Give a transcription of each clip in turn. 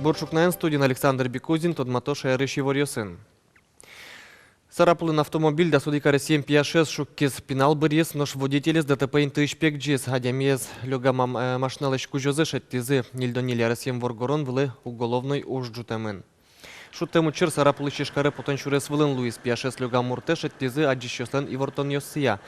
Борчукнаен студин Александр Бекузин, Тодматоша Ярыш Еворьосын. Сарапулын автомобиль да судика Россием пьяшес шуккез пинал бырьес, нож водителес ДТП интыш пекджес, гадямез лёгамам машиналыш кужозы шаттизы нильдонили Россием воргорон вылы уголовной ужджутамын. Шуттему чыр сарапулы шишкары потенчурес вылын Луис пьяшес лёгам мурте шаттизы аджищослен и вортон йоссия.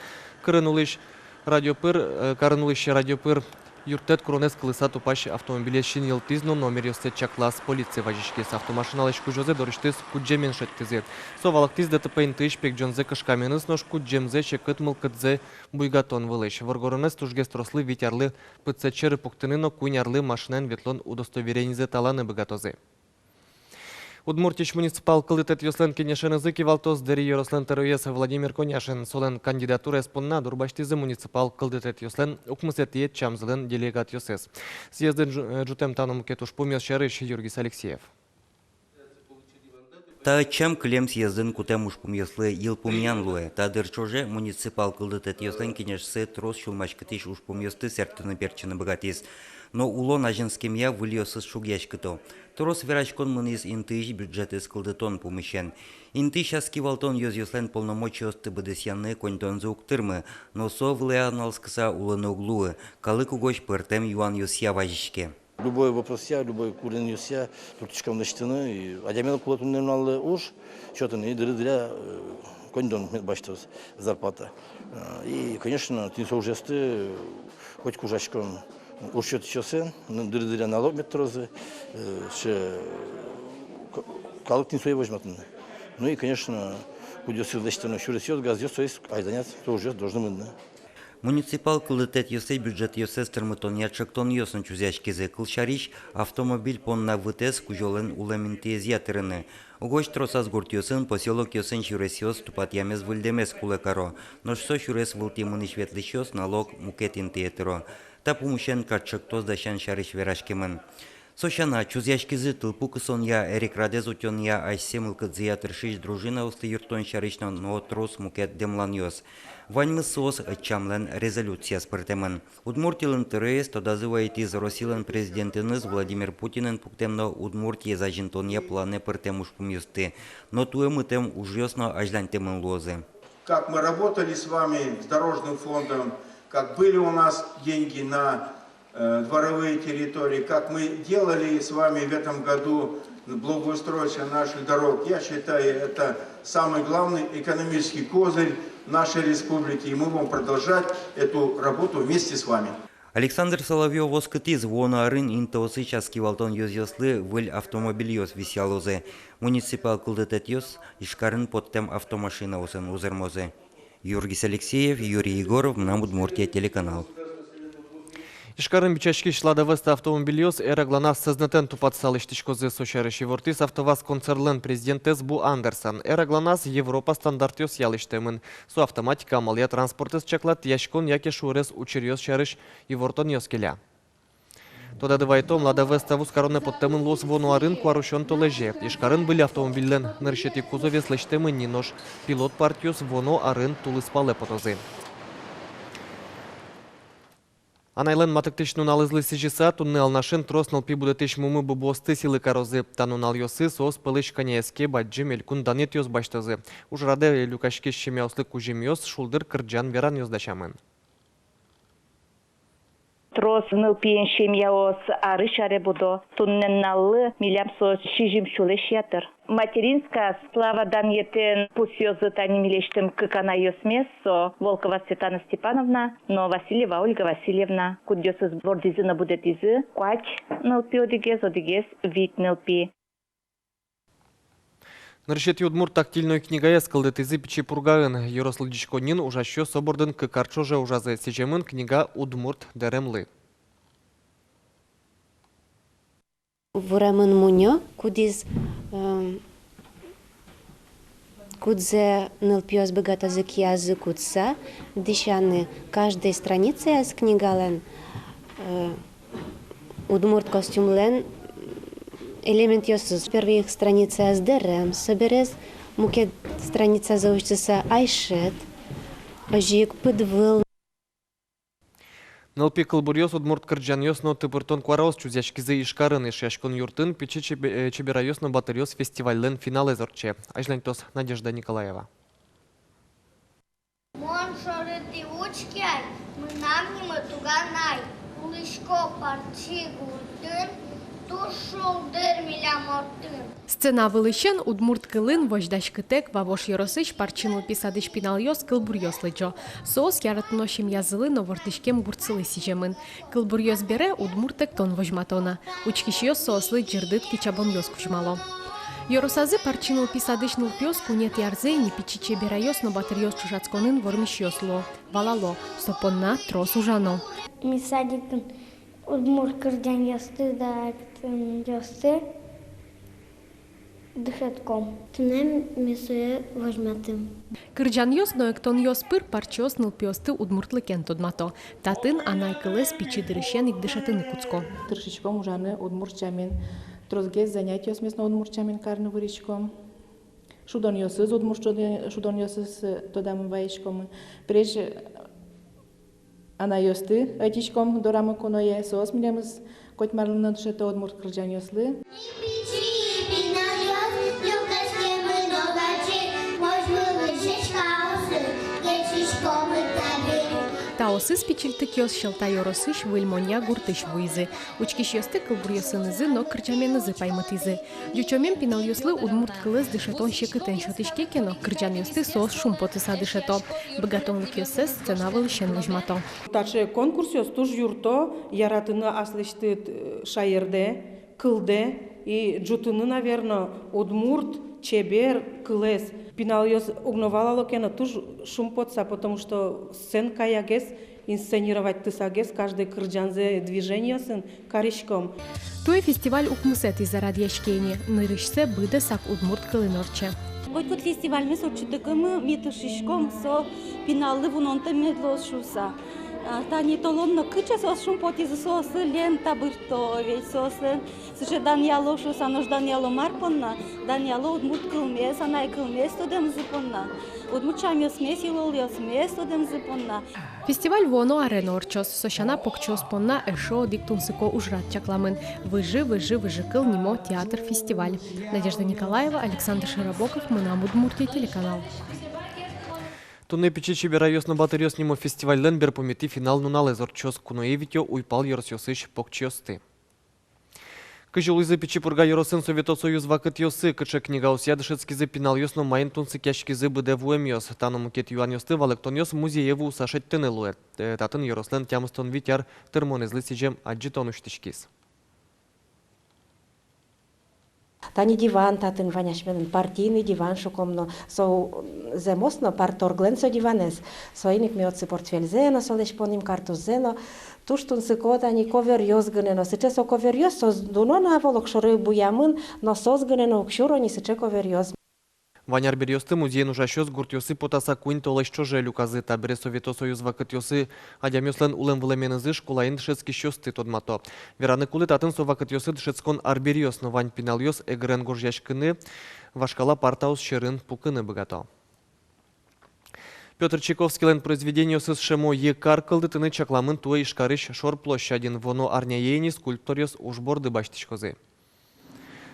Карынулыш радиопыр юртет кронес кылыса тупаш автомобиле шинил тизно номер йосет чаклас полиция важишкес автомашиналыш кужозе дориштес куджемен шаттизе. Совалак тиз ДТП интыш пек джонзе кышкаменыз нош куджемзе шекыт мылкыдзе буйгатон вылыш. Воргоронес тужгес трослы витярлы пыцечеры пуктыныно кунярлы машинен ветлон удостоверенизе таланы быгатозе. Удмуртич муниципал кылытет йослен кенешен языки валтос дери йорослен тероес Владимир Коняшин солен кандидатура эспонна дурбаштизы муниципал кылытет йослен укмысетиет чамзылен делегат йосес. Съезден жутем таном кетуш пумес шарыш Юргис Алексеев. Та чем клем съезден кутем уж помеслы ил помянлуе, та дырчоже муниципал кылдытет йослен кенешсе трос шулмашкатиш уж поместы сертыны перчины богатис. Но улон ажинским я выльёсыз шугяшкато. Трос верачкон мыныз интыш бюджеты скылдытон помещен. Интыш аскивалтон йослен полномочиосты быдысянны коньтон зауктырмы, но со влеаналскса уланы углуы, калык угоч пыртем юан йосья важишке. Любой вопрос я, любой курен я, туртичкам наштыны, и адямел кулатуннен аллы уж, что-то не дыры-дыря, коньдон баштос зарплата. И, конечно, ты соужесты, хоть кужачком, уж что-то часен, дыры-дыря налог метрозы, калык не свои возьматны. Ну и, конечно, кудёсы наштыны, шуресёт, газёс, то есть айданят, то уже должны мыдны. Муниципал кылытет йосей бюджет йосес термытон ячыктон йосын чузяшкизе кылшариш автомобиль понна вытес кужолен улеминтез ятырыны. Угоч тросаз гурт йосын поселок йосын шурес йос тупат ямез выльдемес кулекаро, но что шурес вылтимын ишветлищос налог мукетин теетро. Та помощен качыктоз дащан шариш верашкемын. Сошана чузяшкизе тылпу кысон я эрик радез утен я айсемыл кыдзия тыршиш дружина усты юртон шаришно но трос мукет демлан йос. Ваньмы сос чамлен резолюция спыртемын. Удмуртилын тырыес тодазывает из Росилен президентыныз Владимир Путинен пуктемно Удмуртие зажинтонья планы пыртем уж помюсты. Но туемы тем уж ясно ажлянтемын лозы. Как мы работали с вами с дорожным фондом, как были у нас деньги на дворовые территории, как мы делали с вами в этом году благоустройство наших дорог. Я считаю, это самый главный экономический козырь нашей республики, и мы будем продолжать эту работу вместе с вами. Александр Соловьев воскытиз вона арын интосы часки валтон йозьослы выль автомобиль йос висялозе. Муниципал кылдытет йос ишкарын подтем автомашина осын узермозе. Юргис Алексеев, Юрий Егоров, нам Удмуртия телеканал. Ишкарын бичачки шладавеста автомобильёс эрагланас сознатен тупат салыштичкозы сошарыш евортис автоваз концерлен президентес Бу Андерсон. Эрагланас Европа стандартёс ялыштемын. Су автоматика амалия транспортес чаклат яшкон яке шурес учерёс шарыш евортон йоскеля. Тода дывайтом ладавеста вускароне подтемын лос вонуарын куарушон толеже. Ишкарын были автомобилен ныршети кузовес лештемын нинош. Пилот партиёс воно арын тулыспале потозы. Анайлен матыктыш нунал излысы жиса, тунны алнашын троснал пи будетыш мумы бубосты силы карозы. Танунал йосы сос пылыш каняеске баджи мелькун данет йос баштазы. Уж раде люкашки щемяуслы кужим йос, шулдыр кырджан веран йос дашамын. Трос нылпиен шемьяос арышаре будо, тунненналлы милямсо шижим шулеш ятыр. Материнская славадан етен пусьёзы тани милештем кыкана йосмессо Волкова Светлана Степановна, но Васильева Ольга Васильевна. Кудьёсы сбордизына будет изы, куач нылпи одигез вид нылпи. Наршет Удмурт тактильной книга скалдет изы пичи пургагын Ярославичконин ужащо собордын кыкарчоже ужазы сечемын книга Удмурт деремлы. Вурамын муньо кудиз кудзе нылпиос богатазык язык кудса дишаны каждой странице яз книгален Удмурт костюмлен элемент йосыз первых страница с дерем, соберез мукет страница заучится айшет, ожик подвыл. Нылпи кылбурьос удмурт кырджаньос но тыпыртон квараос чузяшкизе ишкарын ишяшкон юртын печи чеберайос но батырьос фестивальлен финале зорче. Ажлантос Надежда Николаева. Моншорити учкяй, мынамнимы туганай, улышко парчи гуртын, тушулдыр милямортын. Сцена вылыщен удмурт кылын вождашкытек вавош yorosыш парчиныл писадыш пиналйос кылбурьос лыджо. Соос яратношим язылы новортышкем гурцылы сижемын. Кылбурьос бере удмуртек тон вожматона. Учкишьос соослы джирдыт кичабоньос кужмало. Yorosazы парчиныл писадыш нылпьос кунет ярзе не пичиче берайос но батырьос чужацконын вормишьосло. Валало, сопонна трос ужано. Мисадикын удмурт кырдян ясты да ясты дыхетком. Тунем мисуе вожматым. Кырджаньос но эктоньос пыр парчиос нылпьосты удмуртлыкен тодмато. Татын анай кылес пичи дырыщен ик дышатыны куцко. Тыршичком ужаны удмуртчамин. Трозгез занятиос местно удмуртчамин карны выричком. Шудоньосыз шудоньосыз тодам ваичком. Преж анайосты айтичком дорамы коное соос милемыз котмарлынан дышата удмурт кырджаньослы. Таосыз пичилтыкёс шелта yorosыш выльмоня гуртыш вуйзы. Учкишьёсты кылбурьёсынызы но кырджаменызы паймытызы. Дючомем пиналйослы удмурт кылыз дышетон шекытен шотышке кено кырджаньёсты соос шумпотыса дышето. Богатонлыкёсыз сцена вылыщен выжмато. Таше конкурсёс туж юрто яратыны аслыштыт шайырде, кылде и джутыны, наверное, удмурт, чебер, кылес. Пиналйос угновала кено туж шумпотса, потому что сценка ягес инсценировать тысагес каждый кырджанзе движение сын каришком. Той фестиваль укмусет из-за радьяшкени. Нырышсе быда сак удмурт кылынорче. Бойкот фестиваль мы сочетыкымы митышишком со пиналлы вунонта медлошуса. Тани толонно кыча сос шумпотизы сосы лента бырто ведь сосы. Сыше Данияло шуса нож Данияло марпонна, Данияло удмурт кылмес, анай кылмес тодем зыпонна. Удмуртчам смесь илол смесь тодем зыпонна. Фестиваль воно аренорчос, сошана покчос понна эшо диктунсыко ужрат чакламын. Выжи кыл нимо театр фестиваль. Надежда Николаева, Александр Широбоков, Мынам Удмуртия, телеканал. Туне пичи чеберайос на батырьос нимо фестивальлен бер помети финал нунале зорчос куноевитё уйпал yorosёсыш покчиосты. Кыжулызы пичи пурга Йоросын Совет Союз вакыт йосы, кыча книга усядышецкизы пинал йосно майын тунсы кяшкизы быде вуэмьос, тану мукет юан йосты валыктон йос музееву усашет тынылуэ. Татын Йорослен тямыстон витяр тырмонезлы сижем аджитон уштишкиз. Тани диван татын ваняшменен партийный диван шукомно со земосно парторглен со диванес соиник меоци портфель зено солеш поним карту зено туштун сыко тани ковер йозгынено сыче со ковер йоз со дунона волок шоры буямын но созгынено укшурони сыче ковер йоз. Ваняр берьёсты музейн ужащёс гуртёсы потаса куин толащ чоже люказы табре Совет Союз вакыт йосы адямёслен улем вылеменызы шкулайын дышецки щёсты тодмато. Вераны кулы татын со вакыт йосы дышецкон арберьёс но вань пинал йос эгрен горжяшкыны вашкала партаус щерын пукыны богато. Петр Чайковский лен произведение с шемо екар кылдытыны чакламын туэ ишкарыш шор площадин воно арняейни скульпториос ужборды баштичкозы.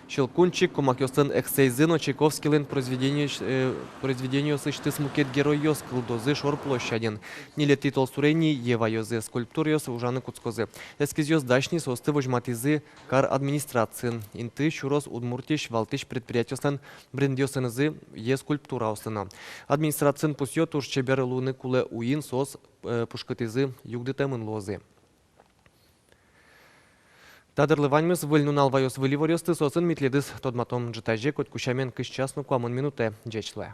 Щелкунчик, кумакёстын эксейзыно Чайковский лен произведение сычты смукет герой йос кылдозы шор площадин. Ниле титул сурени ева йозы скульптуриос ужаны куцкозы. Эскиз йос дачни состы вожматизы кар администрацин. Инты шурос удмуртиш валтиш предприятиослен брендиосынызы е скульптура осына. Администрацин пусьё туш чебер луны куле уин сос пушкатизы югдытемын лозы. Тадырлываньмыз выльнунал вайос выливорёсты сосын митледыз тодматом джитаже кот кушамен кыш часну куамын минуте джечле.